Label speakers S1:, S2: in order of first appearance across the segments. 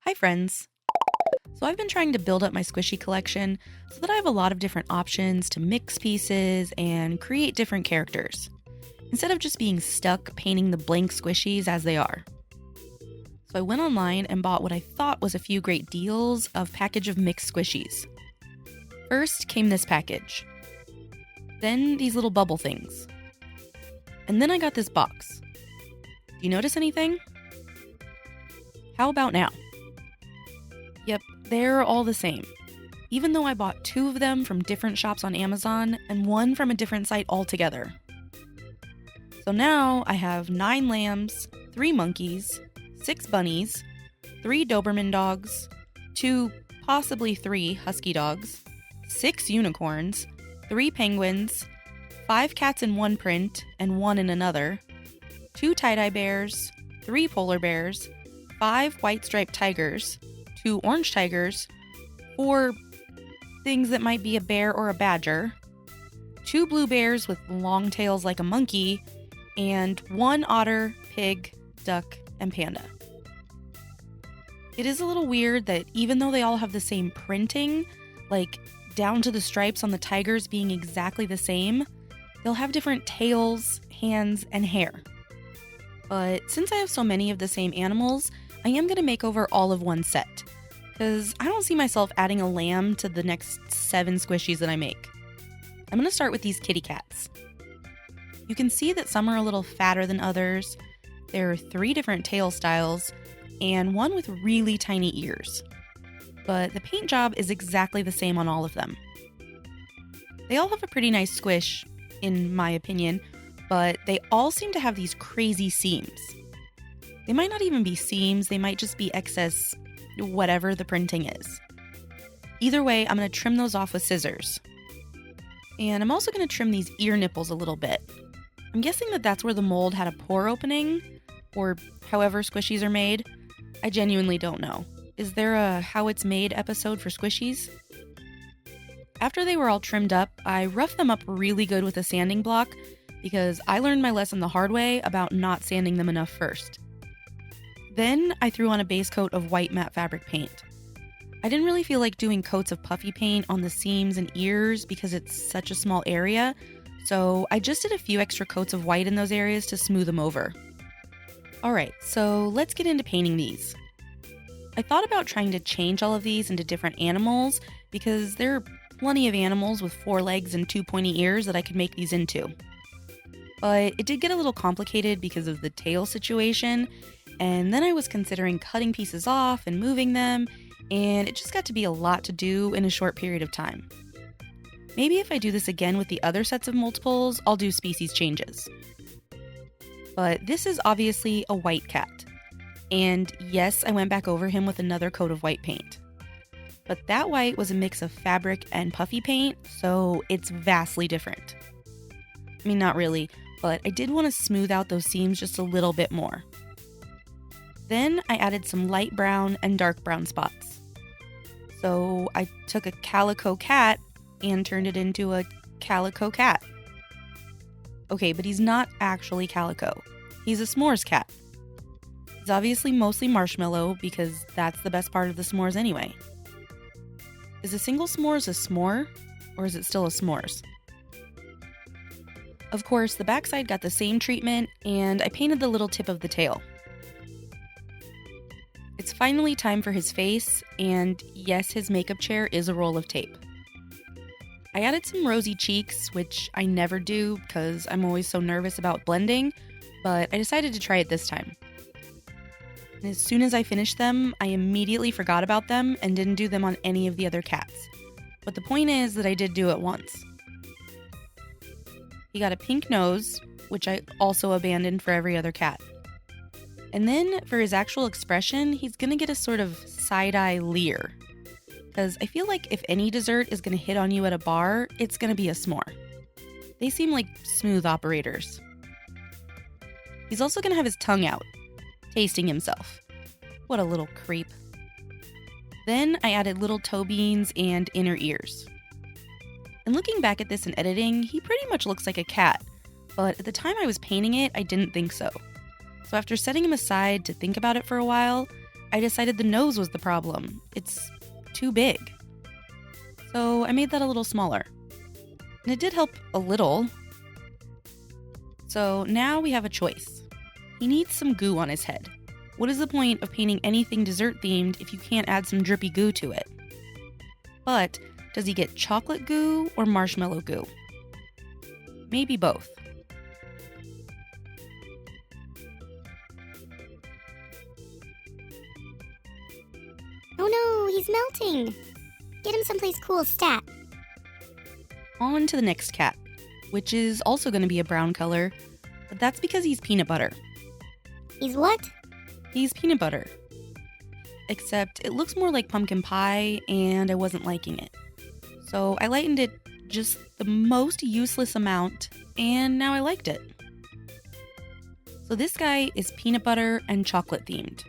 S1: Hi friends! So I've been trying to build up my squishy collection so that I have a lot of different options to mix pieces and create different characters, instead of just being stuck painting the blank squishies as they are. So I went online and bought what I thought was a few great deals of package of mixed squishies. First came this package. Then these little bubble things. And then I got this box. Do you notice anything? How about now? Yep, they're all the same. Even though I bought 2 of them from different shops on Amazon and 1 from a different site altogether. So now I have 9 lambs, 3 monkeys, 6 bunnies, 3 Doberman dogs, 2, possibly 3 husky dogs, 6 unicorns, 3 penguins, 5 cats in one print and 1 in another, 2 tie-dye bears, 3 polar bears, 5 white striped tigers, 2 orange tigers, 4 things that might be a bear or a badger, 2 blue bears with long tails like a monkey, and 1 otter, pig, duck, and panda. It is a little weird that even though they all have the same printing, like down to the stripes on the tigers being exactly the same, they'll have different tails, hands, and hair. But since I have so many of the same animals, I am going to make over all of one set, because I don't see myself adding a lamb to the next 7 squishies that I make. I'm going to start with these kitty cats. You can see that some are a little fatter than others. There are 3 different tail styles, and 1 with really tiny ears. But the paint job is exactly the same on all of them. They all have a pretty nice squish, in my opinion, but they all seem to have these crazy seams. They might not even be seams, they might just be excess whatever the printing is. Either way, I'm going to trim those off with scissors. And I'm also going to trim these ear nipples a little bit. I'm guessing that that's where the mold had a pore opening, or however squishies are made. I genuinely don't know. Is there a How It's Made episode for squishies? After they were all trimmed up, I roughed them up really good with a sanding block because I learned my lesson the hard way about not sanding them enough first. Then I threw on a base coat of white matte fabric paint. I didn't really feel like doing coats of puffy paint on the seams and ears because it's such a small area, so I just did a few extra coats of white in those areas to smooth them over. Alright, so let's get into painting these. I thought about trying to change all of these into different animals because there are plenty of animals with 4 legs and 2 pointy ears that I could make these into. But it did get a little complicated because of the tail situation, and then I was considering cutting pieces off and moving them, and it just got to be a lot to do in a short period of time. Maybe if I do this again with the other sets of multiples, I'll do species changes. But this is obviously a white cat. And yes, I went back over him with another coat of white paint. But that white was a mix of fabric and puffy paint, so it's vastly different. I mean, not really, but I did want to smooth out those seams just a little bit more. Then I added some light brown and dark brown spots. So I took a calico cat and turned it into a calico cat. Okay, but he's not actually calico. He's a s'mores cat. He's obviously mostly marshmallow because that's the best part of the s'mores anyway. Is a single s'mores a s'more, or is it still a s'mores? Of course, the backside got the same treatment, and I painted the little tip of the tail. It's finally time for his face, and yes, his makeup chair is a roll of tape. I added some rosy cheeks, which I never do because I'm always so nervous about blending, but I decided to try it this time. And as soon as I finished them, I immediately forgot about them and didn't do them on any of the other cats. But the point is that I did do it once. He got a pink nose, which I also abandoned for every other cat. And then for his actual expression, he's gonna get a sort of side-eye leer. Because I feel like if any dessert is gonna hit on you at a bar, it's gonna be a s'more. They seem like smooth operators. He's also gonna have his tongue out, tasting himself. What a little creep. Then I added little toe beans and inner ears. And looking back at this in editing, he pretty much looks like a cat, but at the time I was painting it, I didn't think so. So after setting him aside to think about it for a while, I decided the nose was the problem. It's too big. So I made that a little smaller. And it did help a little. So now we have a choice. He needs some goo on his head. What is the point of painting anything dessert themed if you can't add some drippy goo to it? But does he get chocolate goo or marshmallow goo? Maybe both.
S2: Oh no, he's melting. Get him someplace cool, stat.
S1: On to the next cat, which is also going to be a brown color, but that's because he's peanut butter.
S2: He's what?
S1: He's peanut butter. Except it looks more like pumpkin pie, and I wasn't liking it. So I lightened it just the most useless amount, and now I liked it. So this guy is peanut butter and chocolate themed.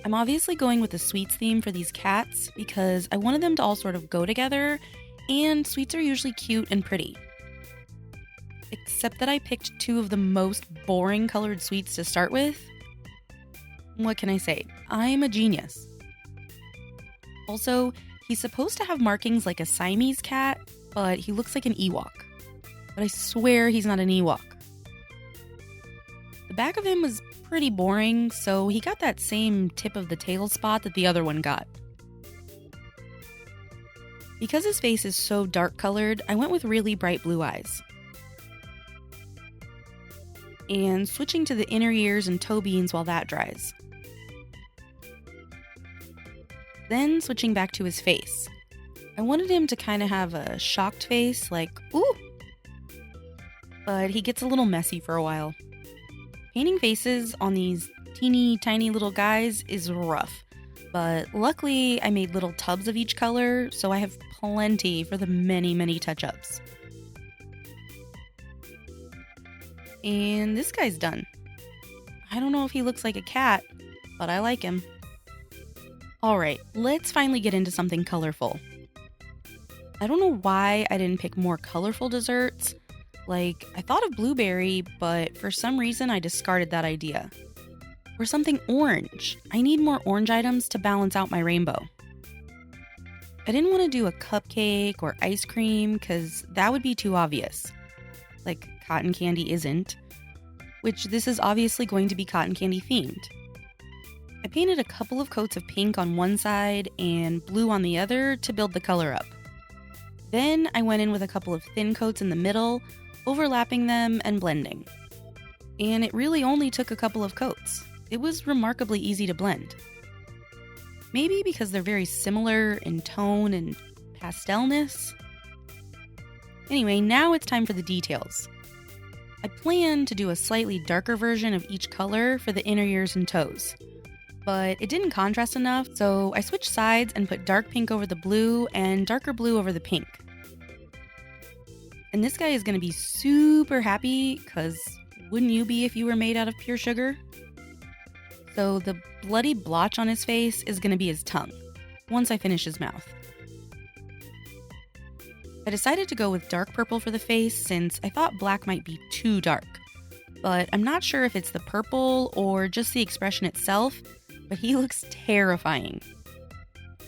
S1: I'm obviously going with the sweets theme for these cats because I wanted them to all sort of go together, and sweets are usually cute and pretty. Except that I picked two of the most boring colored sweets to start with. What can I say? I'm a genius. Also, he's supposed to have markings like a Siamese cat, but he looks like an Ewok. But I swear he's not an Ewok. The back of him was pretty boring, so he got that same tip of the tail spot that the other one got. Because his face is so dark colored, I went with really bright blue eyes. And switching to the inner ears and toe beans while that dries. Then switching back to his face. I wanted him to kind of have a shocked face, like, ooh! But he gets a little messy for a while. Painting faces on these teeny tiny little guys is rough, but luckily I made little tubs of each color, so I have plenty for the many touch-ups. And this guy's done. I don't know if he looks like a cat, but I like him. Alright, let's finally get into something colorful. I don't know why I didn't pick more colorful desserts. Like, I thought of blueberry, but for some reason I discarded that idea. Or something orange. I need more orange items to balance out my rainbow. I didn't want to do a cupcake or ice cream because that would be too obvious. Like, cotton candy isn't. Which this is obviously going to be cotton candy themed. I painted a couple of coats of pink on one side and blue on the other to build the color up. Then I went in with a couple of thin coats in the middle, overlapping them and blending. And it really only took a couple of coats. It was remarkably easy to blend. Maybe because they're very similar in tone and pastelness. Anyway, now it's time for the details. I plan to do a slightly darker version of each color for the inner ears and toes. But it didn't contrast enough, so I switched sides and put dark pink over the blue and darker blue over the pink. And this guy is going to be super happy, because wouldn't you be if you were made out of pure sugar? So the bloody blotch on his face is going to be his tongue, once I finish his mouth. I decided to go with dark purple for the face since I thought black might be too dark. But I'm not sure if it's the purple or just the expression itself, but he looks terrifying.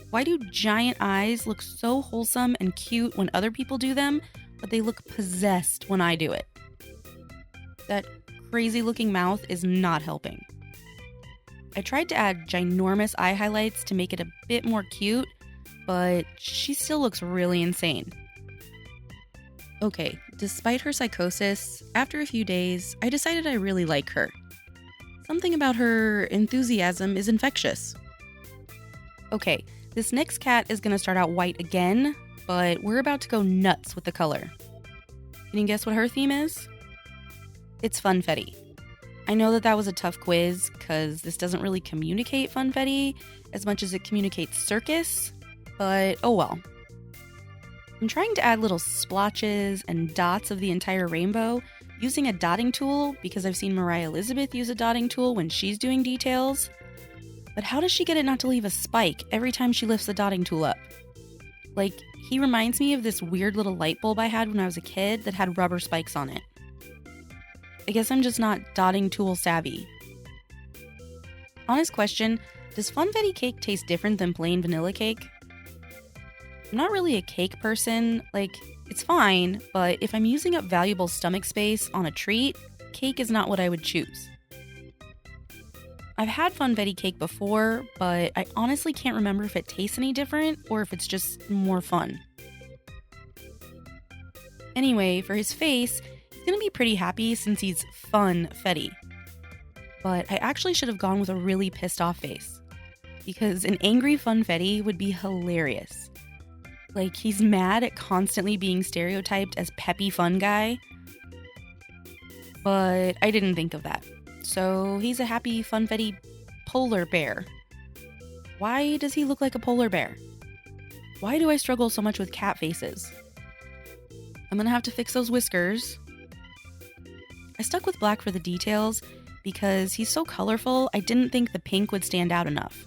S1: Why do giant eyes look so wholesome and cute when other people do them, but they look possessed when I do it? That crazy looking mouth is not helping. I tried to add ginormous eye highlights to make it a bit more cute, but she still looks really insane. Okay, despite her psychosis, after a few days, I decided I really like her. Something about her enthusiasm is infectious. Okay, this next cat is going to start out white again, but we're about to go nuts with the color. Can you guess what her theme is? It's Funfetti. I know that was a tough quiz because this doesn't really communicate Funfetti as much as it communicates circus, but oh well. I'm trying to add little splotches and dots of the entire rainbow using a dotting tool because I've seen Mariah Elizabeth use a dotting tool when she's doing details. But how does she get it not to leave a spike every time she lifts the dotting tool up? Like, he reminds me of this weird little light bulb I had when I was a kid that had rubber spikes on it. I guess I'm just not dotting tool savvy. Honest question, does Funfetti cake taste different than plain vanilla cake? I'm not really a cake person, it's fine, but if I'm using up valuable stomach space on a treat, cake is not what I would choose. I've had Funfetti cake before, but I honestly can't remember if it tastes any different or if it's just more fun. Anyway, for his face, he's gonna be pretty happy since he's Funfetti. But I actually should have gone with a really pissed off face, because an angry Funfetti would be hilarious. He's mad at constantly being stereotyped as peppy fun guy. But I didn't think of that. So he's a happy Funfetti polar bear. Why does he look like a polar bear? Why do I struggle so much with cat faces? I'm gonna have to fix those whiskers. I stuck with black for the details because he's so colorful, I didn't think the pink would stand out enough.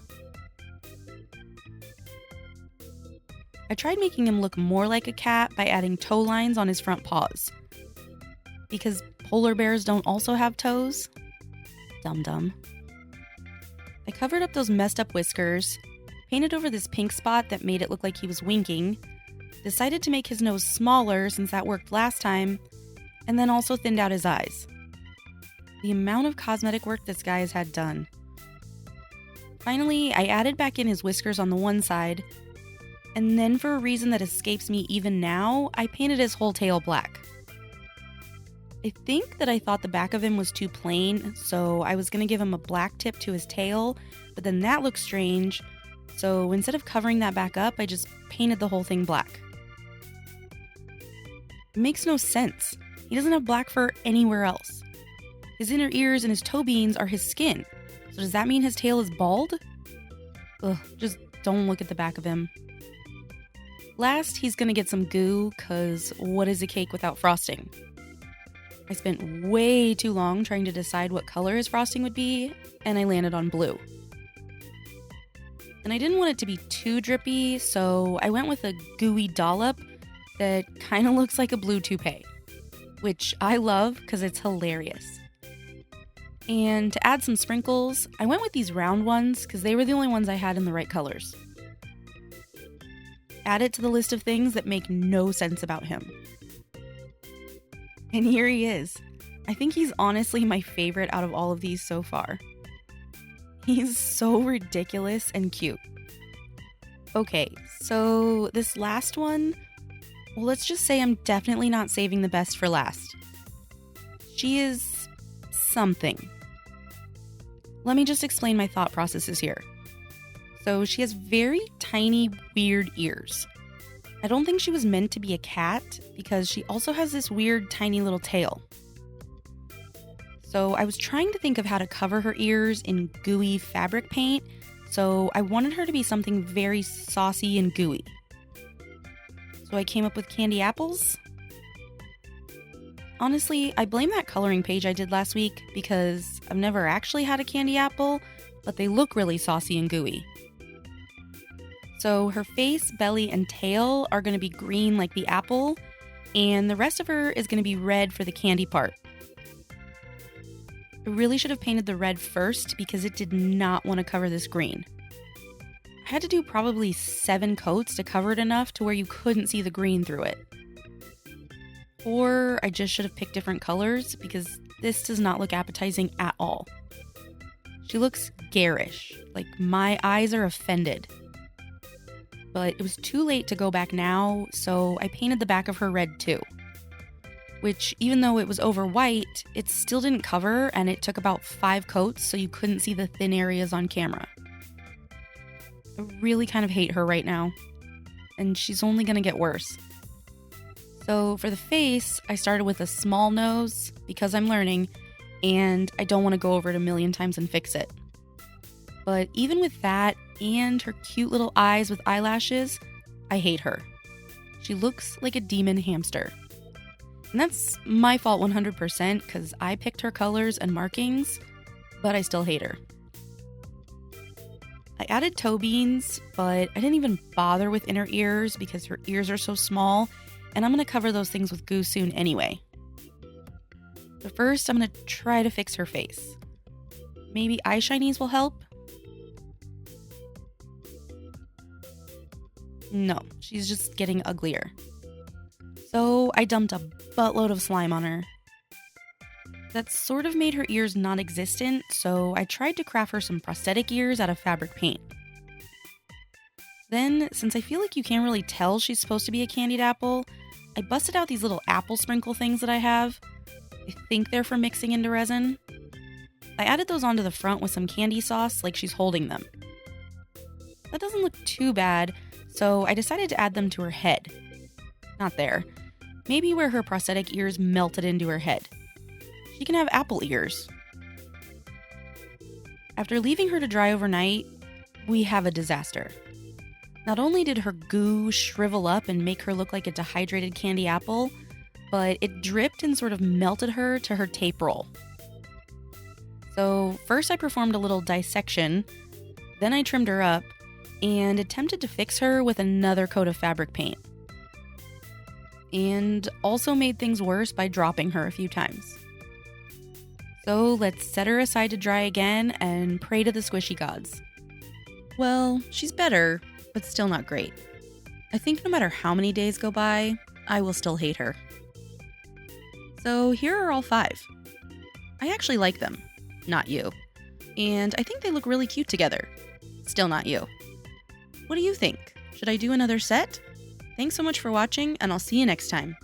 S1: I tried making him look more like a cat by adding toe lines on his front paws. Because polar bears don't also have toes? Dum-dum. I covered up those messed up whiskers, painted over this pink spot that made it look like he was winking, decided to make his nose smaller since that worked last time, and then also thinned out his eyes. The amount of cosmetic work this guy has had done. Finally, I added back in his whiskers on the one side, and then for a reason that escapes me even now, I painted his whole tail black. I think that I thought the back of him was too plain, so I was going to give him a black tip to his tail, but then that looked strange, so instead of covering that back up, I just painted the whole thing black. It makes no sense. He doesn't have black fur anywhere else. His inner ears and his toe beans are his skin, so does that mean his tail is bald? Ugh, just don't look at the back of him. Last, he's gonna get some goo, cause what is a cake without frosting? I spent way too long trying to decide what color his frosting would be, and I landed on blue. And I didn't want it to be too drippy, so I went with a gooey dollop that kinda looks like a blue toupee, which I love cause it's hilarious. And to add some sprinkles, I went with these round ones cause they were the only ones I had in the right colors. Add it to the list of things that make no sense about him. And here he is. I think he's honestly my favorite out of all of these so far. He's so ridiculous and cute. Okay, so this last one, well, let's just say I'm definitely not saving the best for last. She is something. Let me just explain my thought processes here. So she has very tiny, weird ears. I don't think she was meant to be a cat because she also has this weird, tiny little tail. So I was trying to think of how to cover her ears in gooey fabric paint, so I wanted her to be something very saucy and gooey. So I came up with candy apples. Honestly, I blame that coloring page I did last week because I've never actually had a candy apple, but they look really saucy and gooey. So her face, belly, and tail are going to be green like the apple, and the rest of her is going to be red for the candy part. I really should have painted the red first because it did not want to cover this green. I had to do probably 7 coats to cover it enough to where you couldn't see the green through it. Or I just should have picked different colors because this does not look appetizing at all. She looks garish, like my eyes are offended. But it was too late to go back now, so I painted the back of her red too. Which, even though it was over white, it still didn't cover and it took about 5 coats so you couldn't see the thin areas on camera. I really kind of hate her right now. And she's only gonna get worse. So for the face, I started with a small nose because I'm learning and I don't want to go over it a million times and fix it. But even with that and her cute little eyes with eyelashes, I hate her. She looks like a demon hamster. And that's my fault 100% because I picked her colors and markings, but I still hate her. I added toe beans, but I didn't even bother with inner ears because her ears are so small, and I'm going to cover those things with goo soon anyway. But first, I'm going to try to fix her face. Maybe eye shinies will help, No, she's just getting uglier. So I dumped a buttload of slime on her. That sort of made her ears non-existent, so I tried to craft her some prosthetic ears out of fabric paint. Then, since I feel like you can't really tell she's supposed to be a candied apple, I busted out these little apple sprinkle things that I have. I think they're for mixing into resin. I added those onto the front with some candy sauce like she's holding them. That doesn't look too bad, so I decided to add them to her head. Not there. Maybe where her prosthetic ears melted into her head. She can have apple ears. After leaving her to dry overnight, we have a disaster. Not only did her goo shrivel up and make her look like a dehydrated candy apple, but it dripped and sort of melted her to her tape roll. So first I performed a little dissection, then I trimmed her up, and attempted to fix her with another coat of fabric paint. And also made things worse by dropping her a few times. So let's set her aside to dry again and pray to the squishy gods. Well, she's better, but still not great. I think no matter how many days go by, I will still hate her. So here are all 5. I actually like them, not you. And I think they look really cute together. Still not you. What do you think? Should I do another set? Thanks so much for watching, and I'll see you next time.